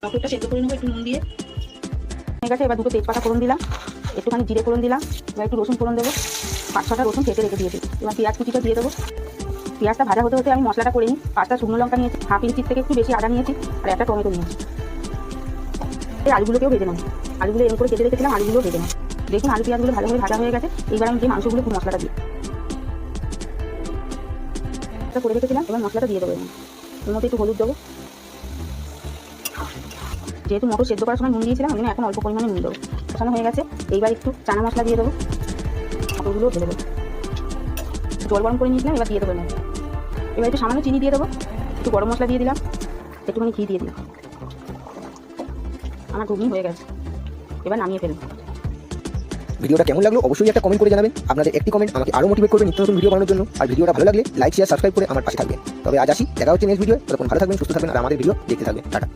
মটরটা সেদ্ধ করে নেবো একটু নুন দিয়ে। ঠিক আছে, এবার দুটো তেজপাতা ফোড়ন দিলাম, একটুখানি জিরে ফোড়ন দিলাম, এবার একটু রসুন ফোড়ন দেবো, 5-6টা রসুন কেটে রেখে দিয়েছি। এবার পেঁয়াজ কুচিটা দিয়ে দেবো। পেঁয়াজটা ভাজা হতে হতে আমি মশলাটা করে নিই। 5টা শুকনো লঙ্কা নিয়েছি, হাফ ইঞ্চির থেকে একটু বেশি আদা নিয়েছি, আর একটা টমেটো নিয়েছি। এই আলুগুলোকেও ভেজে নেব। আলুগুলো এরকম করে কেটে রেখেছিলাম, আলুগুলো ভেজে নেব। দেখুন আলু পেঁয়াজগুলো ভালোভাবে ভাজা হয়ে গেছে। এইবার আমি যে মাংসগুলো খুব মশলাটা দিই করে রেখেছিলাম, এবার মশলাটা দিয়ে দেবো। এর মধ্যে একটু হলুদ দেবো, যেহেতু মটর সেদ্ধ করার সময় নুন দিয়েছিলাম আমি এখন অল্প পরিমাণে নুন দেবো। কষানো হয়ে গেছে, এইবার একটু চানা মশলা দিয়ে দেবো, মটরগুলো ঢেলে দেবো। জল গরম করে নিয়েছিলাম, এবার দিয়ে দেবো। এবার একটু সামান্য চিনি দিয়ে দেবো, একটু গরম মশলা দিয়ে দিলাম, একটুখানি ঘি দিয়ে দিলাম। আমার ঘুগনি হয়ে গেছে, এবার নামিয়ে ফেলবো। ভিডিওটা কেমন লাগলো অবশ্যই একটা কমেন্ট করে জানাবেন। আপনাদের একটি কমেন্ট আমাকে আরো মোটিভেট করবে নিত্য নতুন ভিডিও বানানোর জন্য। আর ভিডিওটা ভালো লাগলে লাইক শেয়ার সাবস্ক্রাইব করে আমার পাশে থাকবেন। তবে আজ আসি, দেখা হচ্ছে নেক্সট ভিডিও। ততক্ষণ ভালো থাকবেন, সুস্থ থাকবেন আর আমাদের ভিডিও দেখতে থাকবেন। টাটা।